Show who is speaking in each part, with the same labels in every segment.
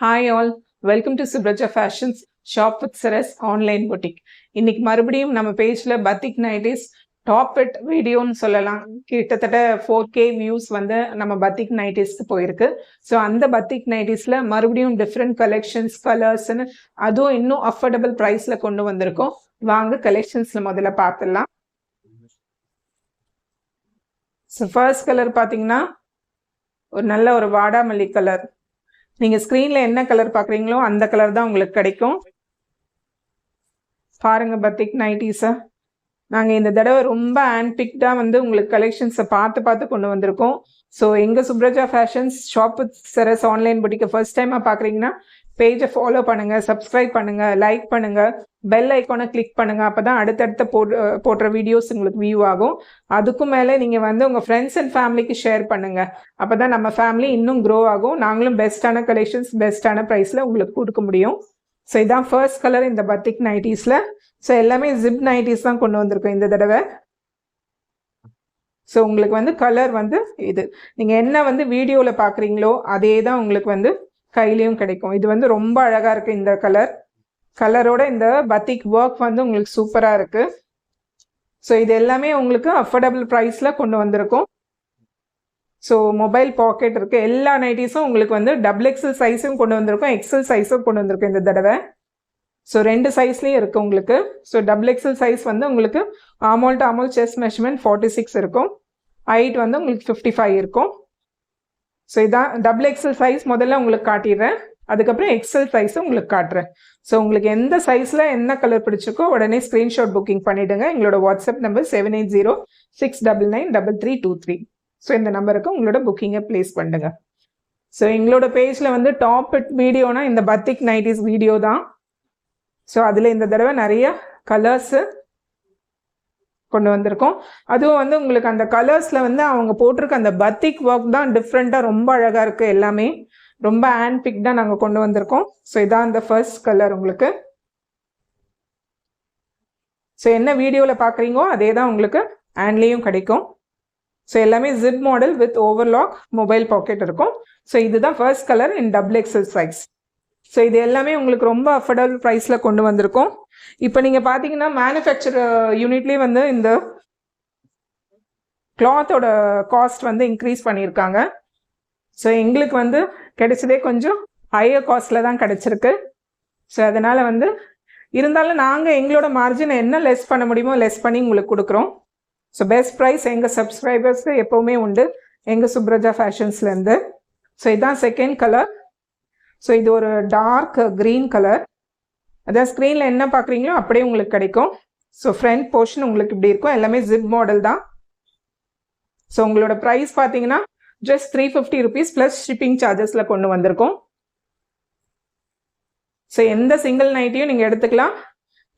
Speaker 1: Hi all, welcome to Subraja Fashions Shop with Saras Online Boutique. இன்னைக்கு மறுபடியும் நம்ம பேஜ்ல பத்திக் நைட்டிஸ் டாப் இட் வீடியோன்னு சொல்லலாம். கிட்டத்தட்ட 4K வியூஸ் வந்து நம்ம பத்திக் நைட்டிஸ்க்கு போயிருக்கு. ஸோ அந்த பத்திக் நைட்டிஸ்ல மறுபடியும் டிஃப்ரெண்ட் கலெக்ஷன்ஸ் கலர்ஸ்ன்னு அதுவும் இன்னும் அஃபோர்டபுள் ப்ரைஸ்ல கொண்டு வந்திருக்கோம். வாங்க கலெக்ஷன்ஸ்ல முதல்ல பார்த்துடலாம். ஸோ ஃபர்ஸ்ட் கலர் பார்த்தீங்கன்னா ஒரு நல்ல ஒரு வாடாமல்லி கலர். நீங்க ஸ்கிரீன்ல என்ன கலர் பாக்குறீங்களோ அந்த கலர் தான் உங்களுக்கு கிடைக்கும். பாருங்க பத்திக் நைட்டிஸை நாங்க இந்த தடவை ரொம்ப ஹேண்ட்பிக்டா வந்து உங்களுக்கு கலெக்ஷன்ஸை பார்த்து கொண்டு வந்திருக்கோம். ஸோ எங்க Supraja fashions shop with Saras online புட்டிக்கு ஃபர்ஸ்ட் டைமா பாக்குறீங்கன்னா பேஜை ஃபாலோ பண்ணுங்க, சப்ஸ்கிரைப் பண்ணுங்க, லைக் பண்ணுங்க, பெல் ஐக்கானை கிளிக் பண்ணுங்க. அப்பதான் அடுத்தடுத்த போடுற வீடியோஸ் உங்களுக்கு வியூ ஆகும். அதுக்கும் மேலே நீங்க வந்து உங்க ஃப்ரெண்ட்ஸ் அண்ட் ஃபேமிலிக்கு ஷேர் பண்ணுங்க. அப்பதான் நம்ம ஃபேமிலி இன்னும் க்ரோ ஆகும். நாங்களும் பெஸ்டான கலெக்ஷன்ஸ் பெஸ்டான ப்ரைஸ்ல உங்களுக்கு கொடுக்க முடியும். ஸோ இதான் ஃபர்ஸ்ட் கலர் இந்த பத்திக் நைட்டிஸ்ல. ஸோ எல்லாமே ஜிப் நைட்டிஸ் தான் கொண்டு வந்திருக்கோம் இந்த தடவை. ஸோ உங்களுக்கு வந்து கலர் வந்து இது நீங்க என்ன வந்து வீடியோல பாக்குறீங்களோ அதே தான் உங்களுக்கு வந்து கையிலையும் கிடைக்கும். இது வந்து ரொம்ப அழகா இருக்கு. இந்த கலரோட இந்த பத்திக் ஒர்க் வந்து உங்களுக்கு சூப்பரா இருக்கு. ஸோ இது எல்லாமே உங்களுக்கு அஃபோர்டபுள் ப்ரைஸ்ல கொண்டு வந்திருக்கோம். ஸோ மொபைல் பாக்கெட் இருக்கு. எல்லா நைட்டிஸும் உங்களுக்கு வந்து XXL சைஸும் கொண்டு வந்திருக்கோம், எக்ஸல் சைஸும் கொண்டு வந்திருக்கோம் இந்த தடவை. ஸோ 2 சைஸ்லயும் இருக்கு உங்களுக்கு. ஸோ XXL சைஸ் வந்து உங்களுக்கு ஆமோல் டு ஆமோல் செஸ்ட் மெஷர்மெண்ட் 46 இருக்கும், ஹைட் வந்து உங்களுக்கு 55 இருக்கும். ஸோ இதான் XXL சைஸ் முதல்ல உங்களுக்கு காட்டிடுறேன், அதுக்கப்புறம் எக்ஸல் சைஸும் உங்களுக்கு காட்டுறேன். ஸோ உங்களுக்கு எந்த சைஸில் என்ன கலர் பிடிச்சிருக்கோ உடனே ஸ்க்ரீன்ஷாட் புக்கிங் பண்ணிவிடுங்க. எங்களோட வாட்ஸ்அப் நம்பர் 7806993323. ஸோ இந்த நம்பருக்கு உங்களோட புக்கிங்கை ப்ளேஸ் பண்ணுங்க. ஸோ எங்களோட பேஜில் வந்து டாப் இட் வீடியோனா இந்த பத்திக் நைட்டிஸ் வீடியோ தான். ஸோ அதில் இந்த தடவை நிறைய கலர்ஸு கொண்டு வந்திருக்கோம். அதுவும் வந்து உங்களுக்கு அந்த கலர்ஸ்ல வந்து அவங்க போட்டிருக்க அந்த பத்திக் ஒர்க் தான் டிஃப்ரெண்டா ரொம்ப அழகா இருக்கு. எல்லாமே ரொம்ப ஹேண்ட் பிக் தான் நாங்கள் கொண்டு வந்திருக்கோம். ஸோ இதான் அந்த ஃபர்ஸ்ட் கலர் உங்களுக்கு. ஸோ என்ன வீடியோவில் பார்க்குறீங்களோ அதே தான் உங்களுக்கு ஹேண்ட்லேயும் கிடைக்கும். ஸோ எல்லாமே zip model with overlock mobile pocket இருக்கும். ஸோ இதுதான் first colour in XXL size. So இது எல்லாமே உங்களுக்கு ரொம்ப அஃபோர்டபுள் ப்ரைஸில் கொண்டு வந்திருக்கோம். இப்போ நீங்கள் பார்த்தீங்கன்னா மேனுஃபேக்சர் யூனிட்லேயே வந்து இந்த கிளாத்தோட காஸ்ட் வந்து இன்க்ரீஸ் பண்ணியிருக்காங்க. ஸோ எங்களுக்கு வந்து கிடைச்சதே கொஞ்சம் ஹையர் காஸ்டில் தான் கிடைச்சிருக்கு. ஸோ அதனால் வந்து இருந்தாலும் நாங்கள் எங்களோட மார்ஜினை என்ன லெஸ் பண்ண முடியுமோ லெஸ் பண்ணி உங்களுக்கு கொடுக்குறோம். ஸோ பெஸ்ட் ப்ரைஸ் எங்கள் சப்ஸ்கிரைபர்ஸ்க்கு எப்போவுமே உண்டு எங்கள் சுப்ரஜா ஃபேஷன்ஸ்லேருந்து. ஸோ இதுதான் செகண்ட் கலர். ஸோ இது ஒரு டார்க் க்ரீன் கலர். அதான் ஸ்க்ரீனில் என்ன பார்க்குறீங்களோ அப்படியே உங்களுக்கு கிடைக்கும். ஸோ ஃப்ரண்ட் போர்ஷன் உங்களுக்கு இப்படி இருக்கும். எல்லாமே ஜிப் மாடல் தான். ஸோ உங்களோட ப்ரைஸ் பார்த்தீங்கன்னா ஜஸ்ட் 350 rupees ப்ளஸ் ஷிப்பிங் சார்ஜஸில் கொண்டு வந்திருக்கோம். ஸோ எந்த சிங்கிள் நைட்டையும் நீங்கள் எடுத்துக்கலாம்.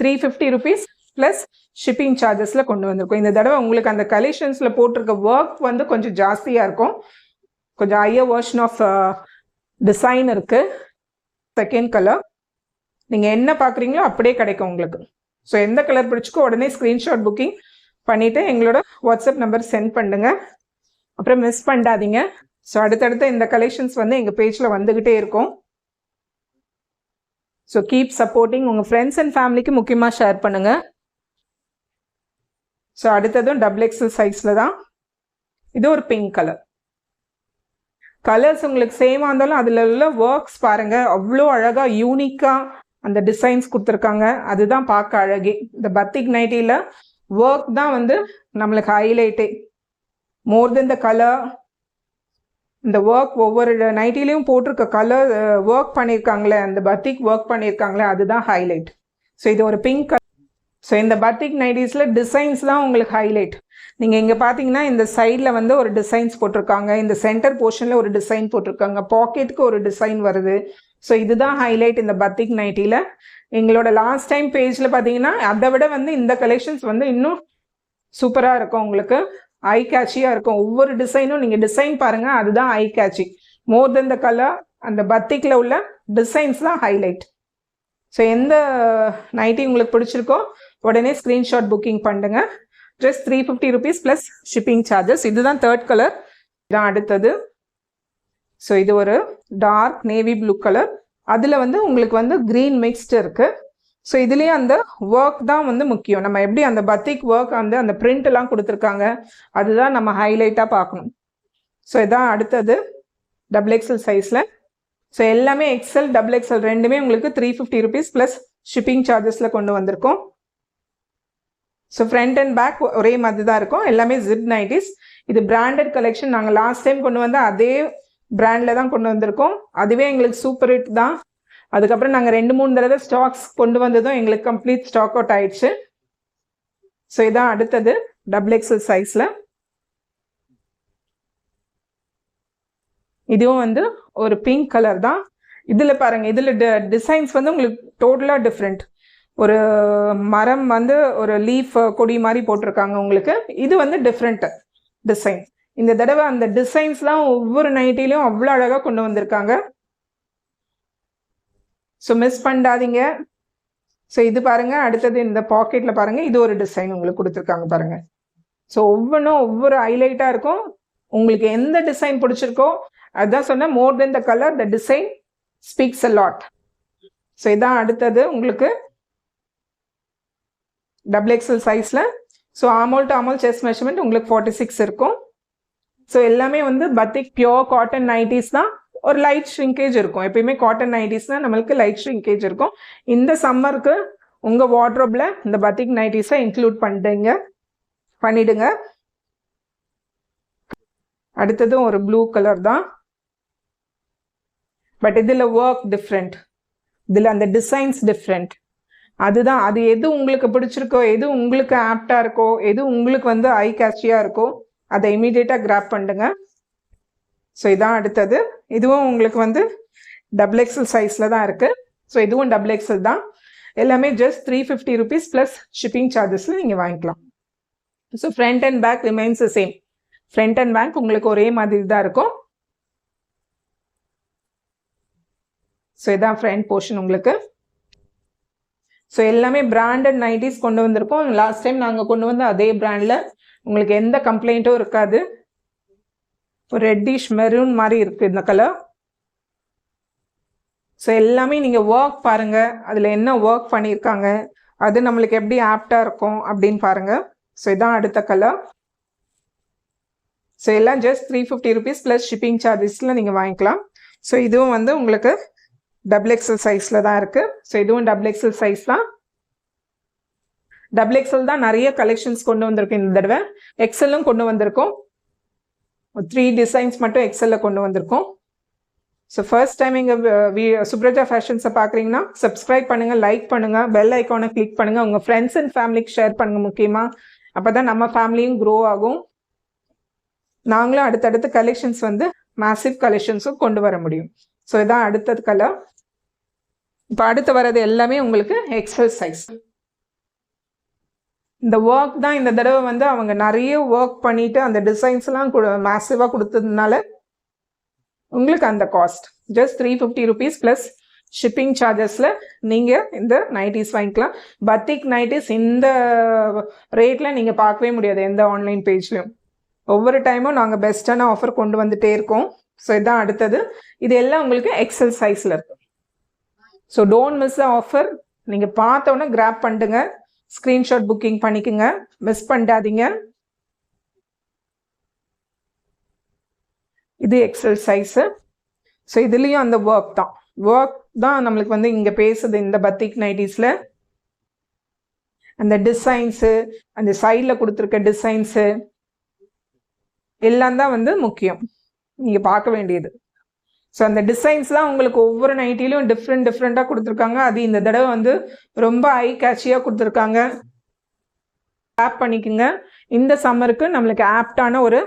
Speaker 1: 350 rupees ப்ளஸ் ஷிப்பிங் சார்ஜஸில் கொண்டு வந்திருக்கோம். இந்த தடவை உங்களுக்கு அந்த கலெக்ஷன்ஸில் போட்டிருக்க ஒர்க் வந்து கொஞ்சம் ஜாஸ்தியாக இருக்கும். கொஞ்சம் ஹையர் வெர்ஷன் ஆஃப் டிசைன் இருக்கு. செகண்ட் கலர் நீங்கள் என்ன பார்க்குறீங்களோ அப்படியே கிடைக்கும் உங்களுக்கு. ஸோ எந்த கலர் பிடிச்சிக்கோ உடனே ஸ்க்ரீன்ஷாட் புக்கிங் பண்ணிவிட்டு எங்களோட வாட்ஸ்அப் நம்பர் சென்ட் பண்ணுங்க. அப்புறம் மிஸ் பண்ணாதீங்க. ஸோ அடுத்தடுத்த இந்த கலெக்ஷன்ஸ் வந்து எங்கள் பேஜில் வந்துக்கிட்டே இருக்கும். So keep supporting. உங்கள் ஃப்ரெண்ட்ஸ் அண்ட் ஃபேமிலிக்கு முக்கியமாக ஷேர் பண்ணுங்கள். ஸோ அடுத்ததும் XXL சைஸில் தான். இது ஒரு பிங்க் கலர். கலர்ஸ் உங்களுக்கு சேமாக இருந்தாலும் அதில் உள்ள ஒர்க்ஸ் பாருங்கள் அவ்வளோ அழகாக யூனிக்காக அந்த டிசைன்ஸ் கொடுத்துருக்காங்க. அதுதான் பார்க்க அழகே. இந்த பத்திக் நைட்டியில் ஒர்க் தான் வந்து நம்மளுக்கு ஹைலைட்டே. மோர் தென் த கலர், இந்த ஒர்க் ஒவ்வொரு நைட்டிலையும் போட்டிருக்க கலர் ஒர்க் பண்ணியிருக்காங்களே, அந்த பத்திக் ஒர்க் பண்ணியிருக்காங்களே, அதுதான் ஹைலைட். ஸோ இது ஒரு பிங்க் கலர். ஸோ இந்த பத்திக் நைட்டிஸில் டிசைன்ஸ் தான் உங்களுக்கு ஹைலைட். நீங்கள் இங்கே பார்த்தீங்கன்னா இந்த சைடில் வந்து ஒரு டிசைன்ஸ் போட்டிருக்காங்க, இந்த சென்டர் போர்ஷனில் ஒரு டிசைன் போட்டிருக்காங்க, பாக்கெட்டுக்கு ஒரு டிசைன் வருது. ஸோ இதுதான் ஹைலைட் இந்த பத்திக் நைட்டியில். எங்களோட லாஸ்ட் டைம் பேஜில் பார்த்தீங்கன்னா அதை விட வந்து இந்த கலெக்ஷன்ஸ் வந்து இன்னும் சூப்பராக இருக்கும். உங்களுக்கு ஐ கேட்சியாக இருக்கும். ஒவ்வொரு டிசைனும் நீங்கள் டிசைன் பாருங்கள், அதுதான் ஐ catchy. More than the colour, அந்த பத்திக்கில் உள்ள டிசைன்ஸ் தான் ஹைலைட். ஸோ எந்த நைட்டி உங்களுக்கு பிடிச்சிருக்கோ உடனே ஸ்க்ரீன்ஷாட் புக்கிங் பண்ணுங்க. Just 350 rupees plus shipping charges. இதுதான் தேர்ட் கலர். இதான் அடுத்தது. ஸோ இது ஒரு டார்க் நேவி ப்ளூ கலர் அதில் வந்து உங்களுக்கு வந்து க்ரீன் மிக்ஸ்டு இருக்குது. ஸோ இதுலேயே அந்த ஒர்க் தான் வந்து முக்கியம். நம்ம எப்படி அந்த பத்திக் ஒர்க் வந்து அந்த பிரிண்ட்லாம் கொடுத்துருக்காங்க, அதுதான் நம்ம ஹைலைட்டாக பார்க்கணும். ஸோ இதான் அடுத்தது XXL சைஸில். ஸோ எல்லாமே XL XXL ரெண்டுமே உங்களுக்கு 350 rupees ப்ளஸ் ஷிப்பிங் சார்ஜஸில் கொண்டு வந்திருக்கோம். ஸோ ஃப்ரண்ட் அண்ட் பேக் ஒரே மாதிரி தான் இருக்கும். எல்லாமே ஜிப் நைட்டிஸ். இது பிராண்டட் கலெக்ஷன். நாங்கள் லாஸ்ட் டைம் கொண்டு வந்த அதே பிராண்டில் தான் கொண்டு வந்திருக்கோம். அதுவே எங்களுக்கு சூப்பர் ஹிட் தான். அதுக்கப்புறம் நாங்கள் 2-3 தடவை ஸ்டாக்ஸ் கொண்டு வந்ததும் எங்களுக்கு கம்ப்ளீட் ஸ்டாக் அவுட் ஆயிடுச்சு. ஸோ இதான் அடுத்தது XXL சைஸில். இதுவும் வந்து ஒரு பிங்க் கலர் தான். இதில் பாருங்கள், இதில் டிசைன்ஸ் வந்து உங்களுக்கு டோட்டலாக டிஃப்ரெண்ட். ஒரு மரம் வந்து ஒரு லீஃப் கொடி மாதிரி போட்டிருக்காங்க உங்களுக்கு. இது வந்து டிஃப்ரெண்ட் டிசைன். இந்த தடவை அந்த டிசைன்ஸ்லாம் ஒவ்வொரு நைட்டிலையும் அவ்வளோ அழகாக கொண்டு வந்திருக்காங்க. ஸோ மிஸ் பண்ணாதீங்க. ஸோ இது பாருங்கள், அடுத்தது இந்த பாக்கெட்டில் பாருங்கள், இது ஒரு டிசைன் உங்களுக்கு கொடுத்துருக்காங்க பாருங்கள். ஸோ ஒவ்வொன்றும் ஒவ்வொரு ஹைலைட்டாக இருக்கும். உங்களுக்கு எந்த டிசைன் பிடிச்சிருக்கோ அதுதான் சொன்னேன், more than the colour the design speaks a lot. So இதான் அடுத்தது உங்களுக்கு XXL சைஸில். So armhole to armhole chest measurement உங்களுக்கு 46 இருக்கும். ஸோ எல்லாமே வந்து பத்திக் பியோர் காட்டன் நைட்டிஸ் தான். ஒரு லைட் ஷ்ரிங்கேஜ் இருக்கும். எப்பயுமே காட்டன் நைட்டிஸ்னால் நம்மளுக்கு லைட் ஷ்ரிங்கேஜ் இருக்கும். இந்த சம்மருக்கு உங்கள் வார்ட்ரோப்பில் இந்த பத்திக் நைட்டிஸை இன்க்ளூட் பண்ணிடுங்க. அடுத்ததும் ஒரு ப்ளூ கலர் தான். பட் இதில் ஒர்க் டிஃப்ரெண்ட், இதில் அந்த டிசைன்ஸ் டிஃப்ரெண்ட். அதுதான், அது எது உங்களுக்கு பிடிச்சிருக்கோ, எது உங்களுக்கு ஆப்டாக இருக்கோ, எது உங்களுக்கு வந்து ஐ கேட்சியாக இருக்கோ அதை இமீடியட்டாக கிராப் பண்ணுங்க. ஸோ இதான் அடுத்தது. இதுவும் உங்களுக்கு வந்து XXL சைஸில் தான் இருக்குது. ஸோ இதுவும் XXL தான். எல்லாமே ஜஸ்ட் 350 rupees ப்ளஸ் ஷிப்பிங் சார்ஜஸில் நீங்கள் வாங்கிக்கலாம். So front and back remains the same. Front and back உங்களுக்கு ஒரே மாதிரி தான் இருக்கும். ஸோ இதான் ஃப்ரண்ட் போர்ஷன் உங்களுக்கு. ஸோ எல்லாமே பிராண்டட் நைட்டிஸ் கொண்டு வந்திருக்கோம். லாஸ்ட் டைம் நாங்கள் கொண்டு வந்த அதே பிராண்டில் உங்களுக்கு எந்த கம்ப்ளைண்ட்டும் இருக்காது. ஒரு ரெட்டிஷ் மெரூன் மாதிரி இருக்குது இந்த கலர். ஸோ எல்லாமே நீங்கள் ஒர்க் பாருங்கள், அதில் என்ன ஒர்க் பண்ணியிருக்காங்க, அது நம்மளுக்கு எப்படி ஆப்டாக இருக்கும் அப்படின்னு பாருங்கள். ஸோ இதான் அடுத்த கலர். ஸோ எல்லாம் ஜஸ்ட் 350 rupees ப்ளஸ் ஷிப்பிங் சார்ஜஸில் நீங்கள் வாங்கிக்கலாம். ஸோ இதுவும் வந்து உங்களுக்கு XXL சைஸில் தான் இருக்குது. ஸோ இதுவும் XXL சைஸ் தான். XXL தான் நிறைய கலெக்ஷன்ஸ் கொண்டு வந்திருக்கோம் இந்த தடவை. எக்ஸலும் கொண்டு வந்திருக்கோம். 3 டிசைன்ஸ் மட்டும் எக்ஸலில் கொண்டு வந்திருக்கோம். ஸோ ஃபர்ஸ்ட் டைம் எங்கள் சுப்ரஜா ஃபேஷன்ஸை பார்க்குறீங்கன்னா சப்ஸ்கிரைப் பண்ணுங்கள், லைக் பண்ணுங்கள், பெல் ஐக்கானை கிளிக் பண்ணுங்கள், உங்கள் ஃப்ரெண்ட்ஸ் அண்ட் ஃபேமிலிக்கு ஷேர் பண்ணுங்கள் முக்கியமாக. அப்போ தான் நம்ம ஃபேமிலியும் க்ரோ ஆகும். நாங்களும் அடுத்தடுத்து கலெக்ஷன்ஸ் வந்து மேசிவ் கலெக்ஷன்ஸும் கொண்டு வர முடியும். ஸோ இதான் அடுத்தது கலர். இப்போ அடுத்து வர்றது எல்லாமே உங்களுக்கு XL சைஸ். இந்த ஒர்க் தான் இந்த தடவை வந்து அவங்க நிறைய ஒர்க் பண்ணிட்டு அந்த டிசைன்ஸ்லாம் மேசிவாக கொடுத்ததுனால உங்களுக்கு அந்த cost just 350 rupees plus shipping சார்ஜஸில் நீங்கள் இந்த நைட்டிஸ் வாங்கிக்கலாம். பத்திக் நைட்டிஸ் இந்த ரேட்டில் நீங்கள் பார்க்கவே முடியாது எந்த ஆன்லைன் பேஜ்லையும். ஒவ்வொரு டைமும் நாங்கள் பெஸ்ட்டான ஆஃபர் கொண்டு வந்துகிட்டே இருக்கோம். ஸோ இதுதான் அடுத்தது. இது எல்லாம் உங்களுக்கு XL சைஸில் இருக்கும். So don't miss the offer. நீங்கள் பார்த்தோன்னே கிராப் பண்ணிட்டுங்க, ஸ்க்ரீன்ஷாட் புக்கிங் பண்ணிக்கோங்க, மிஸ் பண்ணிடாதீங்க. இது XL சைஸு. ஸோ இதுலேயும் அந்த ஒர்க் தான் நம்மளுக்கு வந்து இங்கே பேசுது இந்த பத்திக் நைட்டிஸில். அந்த டிசைன்ஸு, அந்த சைடில் கொடுத்துருக்க டிசைன்ஸு எல்லாம் தான் வந்து முக்கியம் நீங்கள் பார்க்க வேண்டியது. ஸோ அந்த டிசைன்ஸ்லாம் உங்களுக்கு ஒவ்வொரு நைட்டிலையும் டிஃப்ரெண்ட்டாக கொடுத்துருக்காங்க. அது இந்த தடவை வந்து ரொம்ப ஐ கேட்சியாக கொடுத்துருக்காங்க. ஆப் பண்ணிக்கோங்க. இந்த சம்மருக்கு நம்மளுக்கு ஆப்டான ஒரு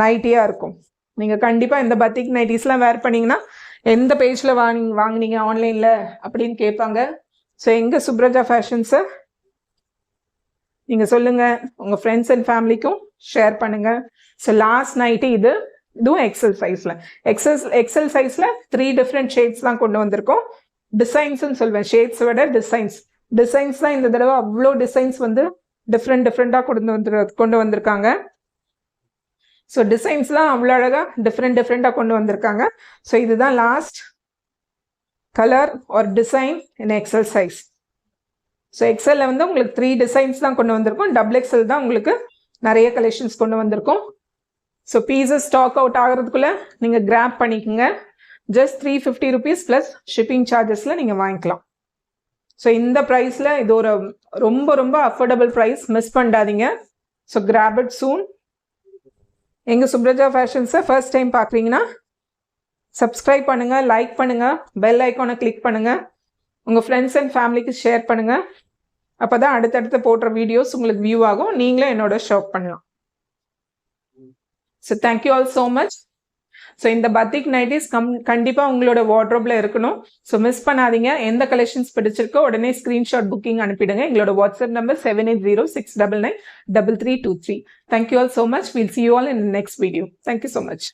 Speaker 1: நைட்டியாக இருக்கும். நீங்கள் கண்டிப்பாக இந்த பத்திக் நைட்டிஸ்லாம் வேர் பண்ணிங்கன்னா எந்த பேஜில் வாங்கினீங்க ஆன்லைனில் அப்படின்னு கேட்பாங்க. ஸோ எங்கள் சுப்ரஜா ஃபேஷன்ஸை நீங்கள் சொல்லுங்கள், உங்கள் ஃப்ரெண்ட்ஸ் அண்ட் ஃபேமிலிக்கும் ஷேர் பண்ணுங்கள். ஸோ லாஸ்ட் நைட்டு இதுவும் XL சைஸில். XL சைஸில் 3 டிஃப்ரெண்ட் ஷேட்ஸ் தான் கொண்டு வந்திருக்கோம். டிசைன்ஸ்ன்னு சொல்வேன், ஷேட்ஸ் விட டிசைன்ஸ் தான் இந்த தடவை அவ்வளோ டிசைன்ஸ் வந்து டிஃப்ரெண்ட்டாக கொண்டு வந்திருக்காங்க. ஸோ டிசைன்ஸ்லாம் அவ்வளோ அழகாக டிஃப்ரெண்ட்டாக கொண்டு வந்திருக்காங்க. ஸோ இதுதான் last colour or design in XL size. So எக்ஸலில் வந்து உங்களுக்கு 3 டிசைன்ஸ் தான் கொண்டு வந்திருக்கோம். டபுள் எக்ஸல் தான் உங்களுக்கு நிறைய கலெக்ஷன்ஸ் கொண்டு வந்திருக்கோம். ஸோ பீசஸ் ஸ்டாக் அவுட் ஆகிறதுக்குள்ளே நீங்கள் கிராப் பண்ணிக்கோங்க. ஜஸ்ட் 350 rupees ப்ளஸ் ஷிப்பிங் சார்ஜஸில் நீங்கள் வாங்கிக்கலாம். ஸோ இந்த ப்ரைஸில் இது ஒரு ரொம்ப ரொம்ப அஃபோர்டபுள் ப்ரைஸ், மிஸ் பண்ணாதீங்க. ஸோ கிராப் இட் சூன். எங்கள் சுப்ரஜா ஃபேஷன்ஸை ஃபர்ஸ்ட் டைம் பார்க்குறீங்கன்னா சப்ஸ்கிரைப் பண்ணுங்கள், லைக் பண்ணுங்கள், பெல் ஐக்கானை கிளிக் பண்ணுங்கள், உங்கள் ஃப்ரெண்ட்ஸ் அண்ட் ஃபேமிலிக்கு ஷேர் பண்ணுங்கள். அப்போ தான் அடுத்தடுத்து போடுற வீடியோஸ் உங்களுக்கு வியூ ஆகும், நீங்களும் என்னோட ஷாப் பண்ணலாம். So thank you all so much. So இந்த பத்திக் நைட்டிஸ் கண்டிப்பாக உங்களோட வார்ட்ரோப்பில் இருக்கணும். ஸோ மிஸ் பண்ணாதீங்க. எந்த கலெக்ஷன்ஸ் பிடிச்சிருக்கோ உடனே ஸ்க்ரீன்ஷாட் புக்கிங் அனுப்பிடுங்க. எங்களோட WhatsApp number 7806993323. Thank you all so much. Will see you all in the next video. Thank you so much.